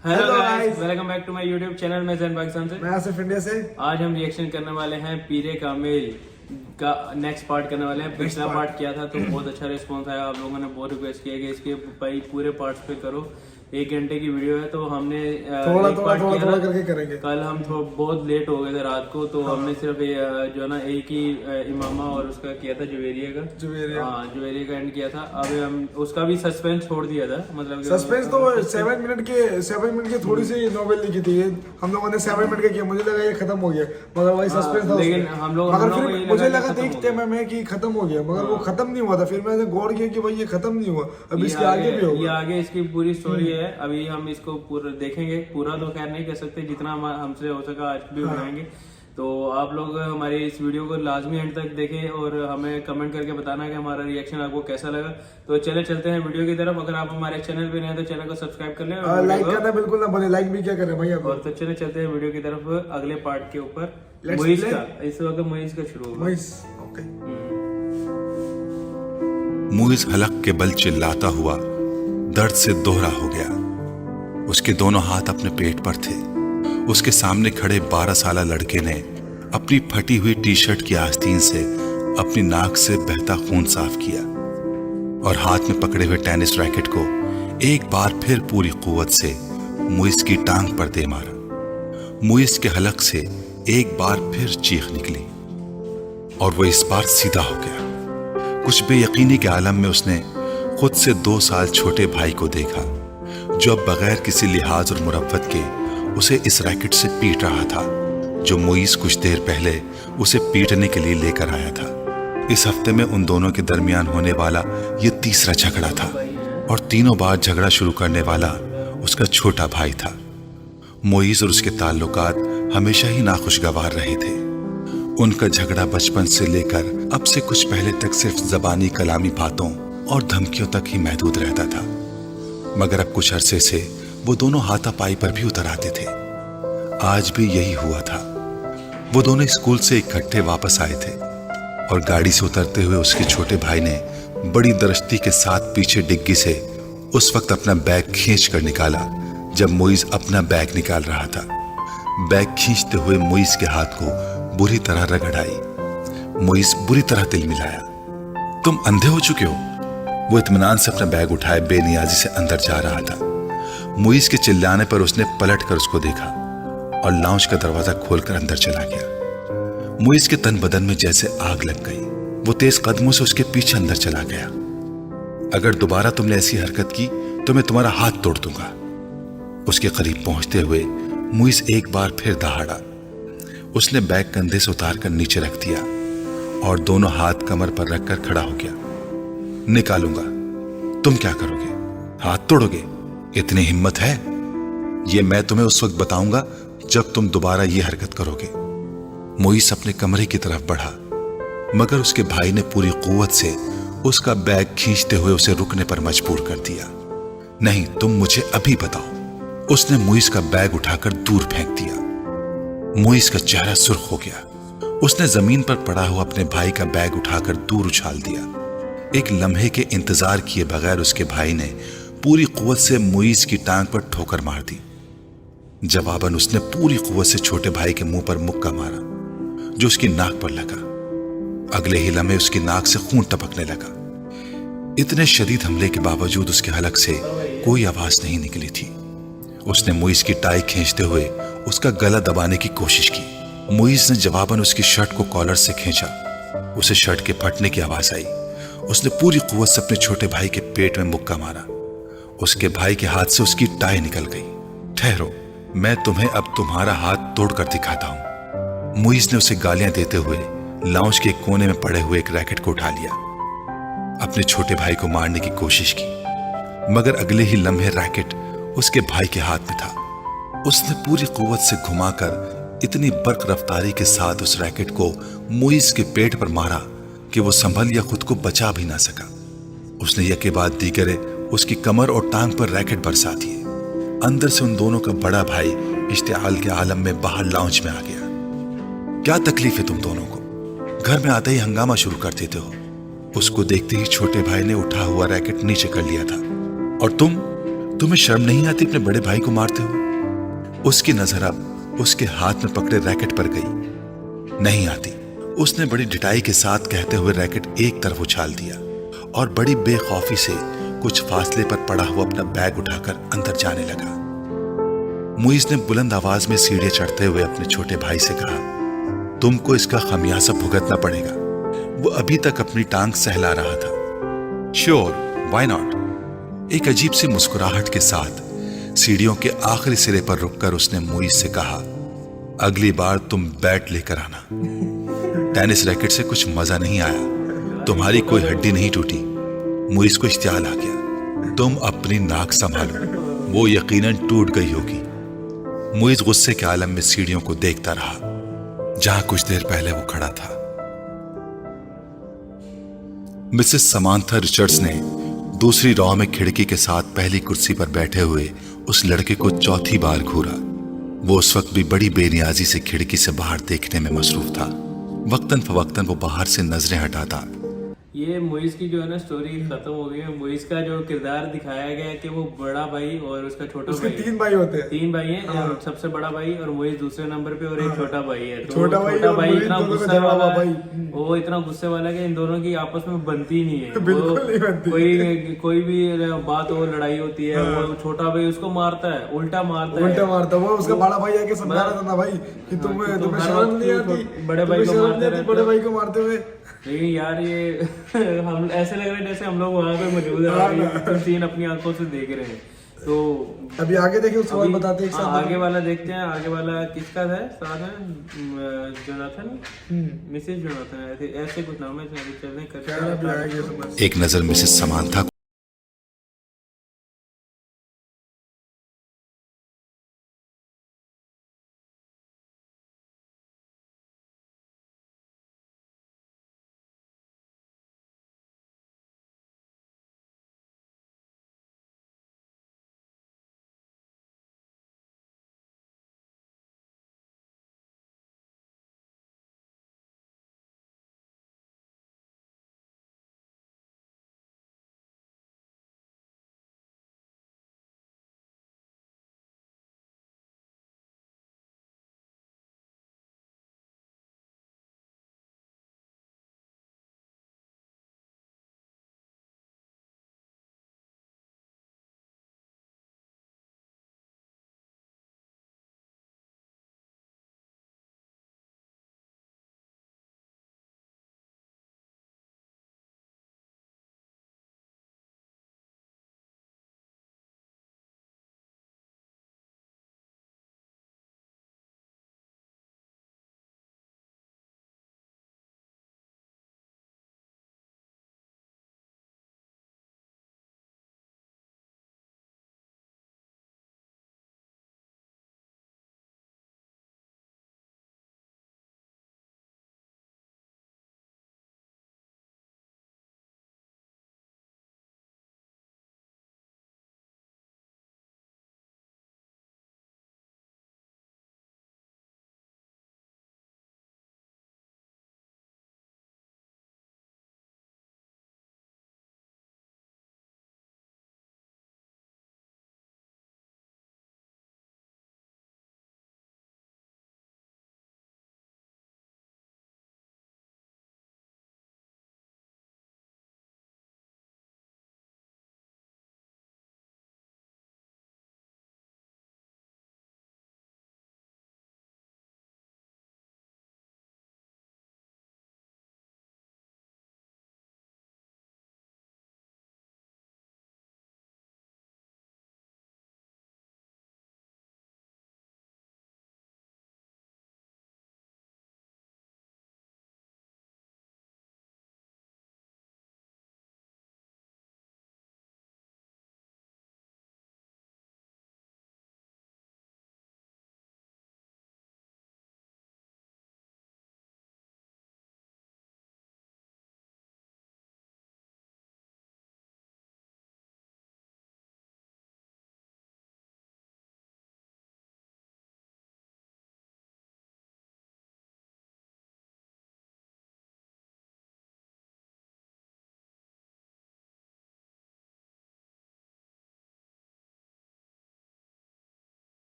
Hello guys, welcome back to my YouTube channel. मैं जैन पाकिस्तान से, मैं आसिफ इंडिया से। आज हम रिएक्शन करने वाले हैं पीरे कामिल का नेक्स्ट पार्ट करने वाले हैं। पिछला पार्ट किया था तो बहुत अच्छा रिस्पांस आया, आप लोगों ने बहुत रिक्वेस्ट किया कि इसके भाई पूरे पार्ट्स पे करो। 1 घंटे की वीडियो है तो हमने थोड़ा करके करेंगे। कल हम बहुत लेट हो गए थे रात को, तो हमने सिर्फ जो है ना एक ही इमामा और उसका किया था जुवेरिया का एंड किया था। अब हम उसका भी सस्पेंस छोड़ दिया था, मतलब सस्पेंस तो 7 मिनट की थोड़ी सी नॉवेल लिखी थी हम लोगों ने 7 मिनट का किया। मुझे लगा ये खत्म हो गया, मगर वही सस्पेंस था। लेकिन हम लोग मुझे लगा देखते मैं कि खत्म हो गया, मगर वो खत्म नहीं हुआ था। फिर मैंने गौर किया कि भाई ये खत्म नहीं हुआ, अब इसके आगे भी होगा। ये आगे इसकी पूरी स्टोरी है। अभी हम इसको पूरा देखेंगे, पूरा तो खैर नहीं कर सकते, जितना हमसे हो सका आज भी बनाएंगे। तो आप लोग हमारी इस वीडियो को लाजमी एंड तक देखें और हमें कमेंट करके बताना कि हमारा रिएक्शन आपको कैसा लगा। तो चले चलते हैं वीडियो की तरफ। अगर आप हमारे चैनल पे नए हैं तो चैनल को सब्सक्राइब कर लें और लाइक करना बिल्कुल ना भूलें। लाइक भी क्या करें भाई आप। और तो चले चलते हैं वीडियो की तरफ अगले पार्ट के ऊपर। मुइज का इस वक्त मुइज का शुरू होगा। मुइज हलक के बल चिल्लाता हुआ दर्द से दोहरा हो गया। उसके दोनों हाथ अपने पेट पर थे। उसके सामने खड़े 12 साला लड़के ने अपनी फटी हुई टी शर्ट की आस्तीन से अपनी नाक से बहता खून साफ किया और हाथ में पकड़े हुए टेनिस रैकेट को एक बार फिर पूरी कुव्वत से मुइज की टांग पर दे मारा। मुइज के हलक से एक बार फिर चीख निकली और वो इस बार सीधा हो गया। कुछ बेयकीनी के आलम में उसने खुद से 2 साल छोटे भाई को देखा, जो अब बगैर किसी लिहाज और मुरव्वत के उसे इस रैकेट से पीट रहा था, जो मुइज कुछ देर पहले उसे पीटने के लिए लेकर आया था। इस हफ्ते में उन दोनों के दरमियान होने वाला ये तीसरा झगड़ा था और तीनों बार झगड़ा शुरू करने वाला उसका छोटा भाई था। मुइज और उसके ताल्लुकात हमेशा ही नाखुशगवार रहे थे। उनका झगड़ा बचपन से लेकर अब से कुछ पहले तक सिर्फ जबानी कलामी बातों और धमकियों तक ही महदूद रहता था, मगर अब कुछ अरसे से वो दोनों हाथापाई पर भी उतर आते थे। आज भी यही हुआ था। वो दोनों स्कूल से इकट्ठे वापस आए थे और गाड़ी से उतरते हुए उसके छोटे भाई ने बड़ी दरस्ती के साथ पीछे डिग्गी से उस वक्त अपना बैग खींच कर निकाला जब मुइज अपना बैग निकाल रहा था। बैग खींचते हुए मुइज के हाथ को बुरी तरह रगड़ आई। मुइज बुरी तरह तिल मिलाया। तुम अंधे हो चुके हो? वो इत्मीनान से अपना बैग उठाए बेनियाजी से अंदर जा रहा था। मुइज के चिल्लाने पर उसने पलट कर उसको देखा और लाउंज का दरवाजा खोलकर अंदर चला गया। मुइज के तन बदन में जैसे आग लग गई। वो तेज कदमों से उसके पीछे अंदर चला गया। अगर दोबारा तुमने ऐसी हरकत की तो मैं तुम्हारा हाथ तोड़ दूंगा। उसके करीब पहुंचते हुए मुइज एक बार फिर दहाड़ा। उसने बैग कंधे से उतार कर नीचे रख दिया और दोनों हाथ कमर पर रखकर खड़ा हो गया। निकालूंगा। तुम क्या करोगे? हाथ तोड़ोगे? इतनी हिम्मत है? ये मैं तुम्हें उस वक्त बताऊंगा जब तुम दोबारा ये हरकत करोगे। मुइज अपने कमरे की तरफ बढ़ा, मगर उसके भाई ने पूरी कुव्वत से उसका बैग खींचते हुए उसे रुकने पर मजबूर कर दिया। नहीं, तुम मुझे अभी बताओ। उसने मुइज का बैग उठाकर दूर फेंक दिया। मुइज का चेहरा सुर्ख हो गया। उसने जमीन पर पड़ा हुआ अपने भाई का बैग उठाकर दूर उछाल दिया। एक लम्हे के इंतजार किए बगैर उसके भाई ने पूरी कुव्वत से मुइज की टांग पर ठोकर मार दी। जवाबन उसने पूरी कुव्वत से छोटे भाई के मुंह पर मुक्का मारा, जो उसकी नाक पर लगा। अगले ही लम्हे उसकी नाक से खून टपकने लगा। इतने शदीद हमले के बावजूद उसके हलक से कोई आवाज नहीं निकली थी। उसने मुइज की टाई खींचते हुए उसका गला दबाने की कोशिश की। मुइज ने जवाबन उसकी शर्ट को कॉलर से खींचा। उसे शर्ट के फटने की आवाज आई। उसने पूरी कुव्वत से अपने छोटे भाई के पेट में मुक्का मारा। उसके भाई के हाथ से उसकी टाई निकल गई। ठहरो, मैं तुम्हें अब तुम्हारा हाथ तोड़कर दिखाता हूं। मुइज ने उसे गालियां देते हुए लाउंज के कोने में पड़े हुए एक रैकेट को उठा लिया। अपने छोटे भाई को मारने की कोशिश की, मगर अगले ही लम्हे रैकेट उसके भाई के हाथ में था। उसने पूरी कुव्वत से घुमाकर इतनी बर्क रफ्तारी के साथ उस रैकेट को मुइज के पेट पर मारा कि वो संभल या खुद को बचा भी ना सका। उसने यके बाद दीगरे उसकी कमर और टांग पर रैकेट बरसा दिए। अंदर से उन दोनों का बड़ा भाई इश्तिआल के आलम में बाहर लाउंज में आ गया। क्या तकलीफ है तुम दोनों को? घर में आते ही हंगामा शुरू कर देते हो। उसको देखते ही छोटे भाई ने उठा हुआ रैकेट नीचे कर लिया था। और तुम्हें शर्म नहीं आती अपने बड़े भाई को मारते हो? उसकी नजर अब उसके हाथ में पकड़े रैकेट पर गई। नहीं आती, उसने बड़ी ढिठाई के साथ कहते हुए रैकेट एक तरफ उछाल दिया और बड़ी बेखौफी से कुछ फासले पर पड़ा हुआ अपना बैग उठाकर अंदर जाने लगा। मुइज ने बुलंद आवाज में सीढ़ियां चढ़ते हुए अपने छोटे भाई से कहा, तुमको इसका खमियाजा भुगतना पड़ेगा। वो अभी तक अपनी टांग सहला रहा था। Sure, why not? एक अजीब सी मुस्कुराहट के साथ सीढ़ियों के आखिरी सिरे पर रुककर उसने मुइज से कहा, अगली बार तुम बैट लेकर आना। टेनिस रैकेट से कुछ मजा नहीं आया, तुम्हारी कोई हड्डी नहीं टूटी। मुइज को इश्तियाल आ गया, तुम अपनी नाक संभालो, वो यकीनन टूट गई होगी। मुइज गुस्से के आलम में सीढ़ियों को देखता रहा जहां कुछ देर पहले वो खड़ा था। मिसेस समांथा रिचर्ड्स ने दूसरी रॉ में खिड़की के साथ पहली कुर्सी पर बैठे हुए उस लड़के को चौथी बार घूरा। वो उस वक्त भी बड़ी बेनियाजी से खिड़की से बाहर देखने में मसरूफ था। वक्तन फवक्तन वो बाहर से नजरें हटाता। ये मुइज की जो है ना स्टोरी खत्म हो गई है। मुइज का जो किरदार दिखाया गया है कि वो बड़ा भाई और उसका छोटा उसके भाई, 3 भाई होते हैं। 3 भाई हैं। सबसे बड़ा भाई और मुइज दूसरे नंबर पे और एक छोटा भाई है। तो छोटा भाई और मुइज इतना दोनों का गुस्से वाला जवाब है, भाई। वो इतना गुस्से वाला है कि इन दोनों की आपस में बनती ही नहीं है। बिल्कुल वो नहीं बनती। कोई भी बात हो, लड़ाई होती है, वो छोटा भाई उसको मारता है, उल्टा मारता है। वो उसका बड़ा भाई आके समझा रहा था ना भाई कि तुम्हें तुम हर शर्म वक्त नहीं आती, बड़े भाई को मारते रहते बड़े हो। भाई को मारते हुए। लेकिन यार ये हम ऐसे लग रहा है जैसे हम लोग वहां पे मौजूद है और ये सीन अपनी आंखों से देख रहे हैं। तो अभी आगे देखिए, उसके बाद अभी- बताते हैं एक हाँ, साथ। आगे वाला देखते हैं। आगे वाला किसका है? साथ है जोनाथन, मिसेस जोनाथन, ऐसे कुछ नाम है। चलने क्या अभी आएंगे समझ। एक नजर मिसेस समांथा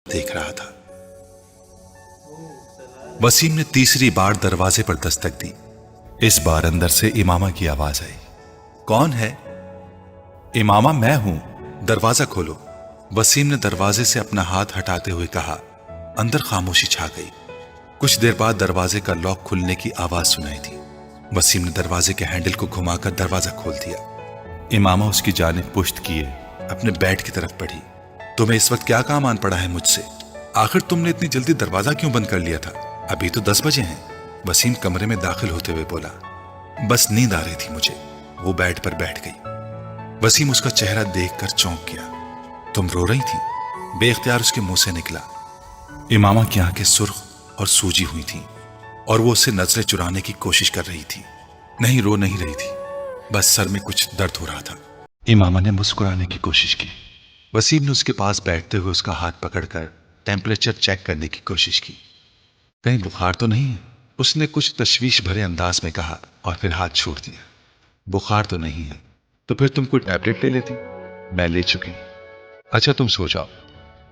देख रहा था। वसीम ने तीसरी बार दरवाजे पर दस्तक दी। इस बार अंदर से इमामा की आवाज आई। कौन है? इमामा, मैं हूं, दरवाजा खोलो। वसीम ने दरवाजे से अपना हाथ हटाते हुए कहा। अंदर खामोशी छा गई। कुछ देर बाद दरवाजे का लॉक खुलने की आवाज सुनाई दी। वसीम ने दरवाजे के हैंडल को घुमाकर दरवाजा खोल दिया। इमामा उसकी जानिब पुश्त किए अपने बेड की तरफ बढ़ी। तुम्हें इस वक्त क्या काम आन पड़ा है मुझसे? आखिर तुमने इतनी जल्दी दरवाजा क्यों बंद कर लिया था? अभी तो 10 बजे हैं। वसीम कमरे में दाखिल होते हुए बोला। बस नींद आ रही थी मुझे। वो बेड पर बैठ गई। वसीम उसका चेहरा देखकर चौंक गया। तुम रो रही थी? बेख्तियार उसके मुंह से निकला। इमामा की आंखें सुर्ख और सूजी हुई थीं और वो उससे नजरें चुराने की कोशिश कर रही थी। नहीं, रो नहीं रही थी, बस सर में कुछ दर्द हो रहा था। इमामा ने मुस्कुराने की कोशिश की। वसीम ने उसके पास बैठते हुए उसका हाथ पकड़कर टेम्परेचर चेक करने की कोशिश की। कहीं बुखार तो नहीं है? उसने कुछ तशवीश भरे अंदाज में कहा और फिर हाथ छोड़ दिया। बुखार तो नहीं है। तो फिर तुम कोई टैबलेट ले लेती? मैं ले चुकी। अच्छा, तुम सो जाओ,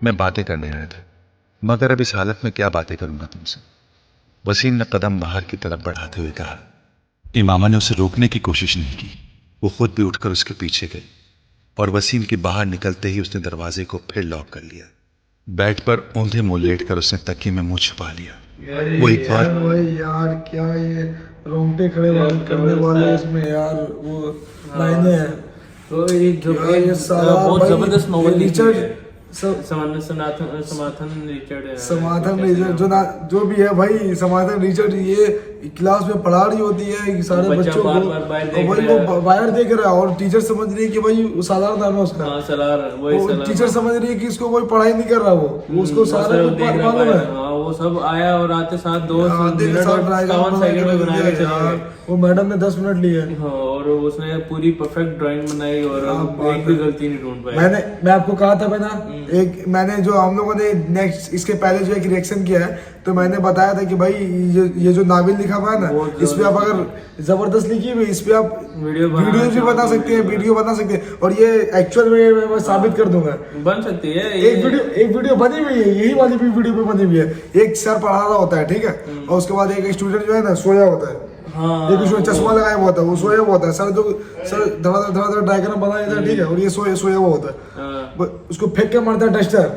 मैं बातें करने आया था। मगर अब इस हालत में क्या बातें करूंगा तुमसे? वसीम ने कदम बाहर की तरफ बढ़ाते हुए कहा। इमामा ने उसे रोकने की कोशिश नहीं की। वो खुद भी उठकर उसके पीछे गई और वसीम के बाहर निकलते ही उसने दरवाजे को फिर लॉक कर लिया। बेड पर औंधे मुंह लेटकर उसने तकिए में मुंह छुपा लिया। वो एक बार यार क्या ये रोंगटे खड़े करने वाले इसमें यार वो लाइनें हैं। तो ये जो यार ये साला बहुत भाई जबरदस्त नॉवल रिचर्ड समाधान रिचर्ड है। समाधान रिचर्ड जो भी है भाई, समाधान रिचर्ड ये क्लास में पढ़ा रही होती है सारे बच्चा बच्चों को, बार-बार बाहर देख और भाई रहा है। वो बाहर देख रहा है और टीचर समझ रही है कि भाई वो साधारण नाम है उसका। हाँ, सलार, वही वो सलार। टीचर समझ रही है कि इसको कोई पढ़ाई नहीं कर रहा, वो उसको सारा वो कुछ देख रहा मालूम है। हाँ, वो सब आया और आते साथ 2 आधे के मिनट साथ और ड्राइंग 57 सेकंड में बना के चले यार, गए। वो मैडम ने 10 मिनट लिए। हाँ, और उसने पूरी परफेक्ट ड्राइंग बनाई और एक भी गलती नहीं ढूंढ पाया। मैं आपको कहा था ना, एक मैंने जो हम लोगों ने नेक्स्ट इसके पहले जो एक रिएक्शन किया है, तो मैंने बताया था कि भाई ये जो नावल लिखा हुआ है ना, इस पे आप अगर जबरदस्त लिखी हुई, इस पे आप वीडियो भी बना सकते हैं, वीडियो बना सकते हैं, और ये एक्चुअल में मैं साबित कर दूंगा। बन सकती है। एक वीडियो बनी हुई है, यही वाली भी वीडियो पे बनी हुई है। एक सर पढ़ा रहा होता है, ठीक है, और उसके बाद एक स्टूडेंट जो है ना सोया होता है। हाँ, एक उसमें चश्मा लगाया हुआ होता है, वो सोया हुआ होता है। सर धड़ा डायग्राम बनाया जाता है, ठीक है, और ये सोया हुआ होता है। उसको फेंक के मारता है डस्टर।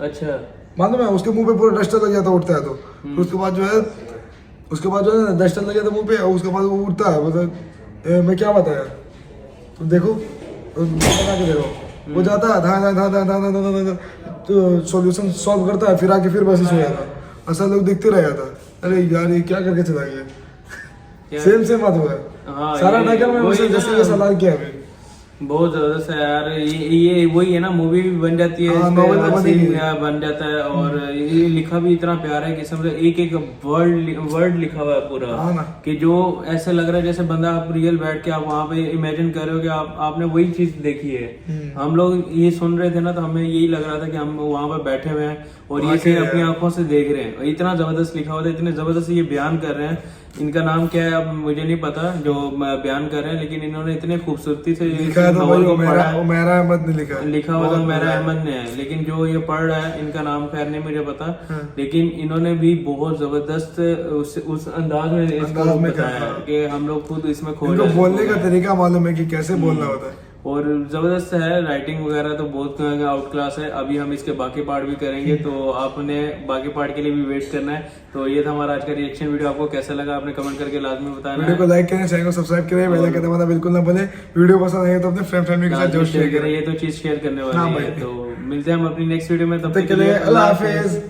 अच्छा, मालूम है, उसके मुंह पे पूरा डस्टर लग जाता है, उठता है तो उसके बाद जो है ना डस्टर लग जाता है मुंह पे, और उसके बाद वो उठता है। मतलब मैं क्या बताया, तो देखो बता के देखो, वो जाता है तो सॉल्यूशन सॉल्व करता है, फिर आके फिर बस सो जाता है। ऐसा लोग दिखते रह जाता। अरे यार ये क्या करके चला गया, सेम बात हुआ है। सारा डायग्राम में जैसे ये सलाह किया है। बहुत जबरदस्त है यार। ये वही है ना, मूवी भी बन जाती है, नॉवेल बन जाता है, और ये लिखा भी इतना प्यारा है कि समझो एक वर्ड लिखा हुआ है पूरा, कि जो ऐसे लग रहा है जैसे बंदा आप रियल बैठ के आप वहाँ पे इमेजिन कर रहे हो कि आपने वही चीज देखी है। हम लोग ये सुन रहे थे ना, तो हमें यही लग रहा था कि हम वहाँ पे बैठे हुए हैं और ये चीज अपनी आंखों से देख रहे हैं। इतना जबरदस्त लिखा हुआ था, इतने जबरदस्त ये बयान कर रहे हैं। इनका नाम क्या है अब मुझे नहीं पता जो बयान कर रहे हैं, लेकिन इन्होंने इतने खूबसूरती से लिखा है, तो भाई उमैरा अहमद ने लिखा हुआ उमैरा अहमद ने है। लेकिन जो ये पढ़ रहा है, इनका नाम खैर नहीं मुझे पता, लेकिन इन्होंने भी बहुत जबरदस्त उस अंदाज में इसको बताया कि हम लोग खुद इसमें खो रहे हैं। बोलने का तरीका मालूम है कि कैसे बोलना होता है, और जबरदस्त है। राइटिंग वगैरह तो बहुत आउट क्लास है। अभी हम इसके बाकी पार्ट भी करेंगे, तो आपने बाकी पार्ट के लिए भी वेट करना है। तो ये था हमारा आज का रिएक्शन वीडियो। आपको कैसा लगा आपने कमेंट करके लाजमी बताना। वीडियो को लाइक करें, चैनल को सब्सक्राइब करें, बेल आइकन दबाना बिल्कुल ना भूलें। वीडियो पसंद आए तो अपने फ्रेंड फैमिली के साथ जरूर शेयर करें। ये तो चीज शेयर करने वाली है। तो मिलते हैं हम अपनी नेक्स्ट वीडियो में, तब तक के लिए अल्लाह हाफिज।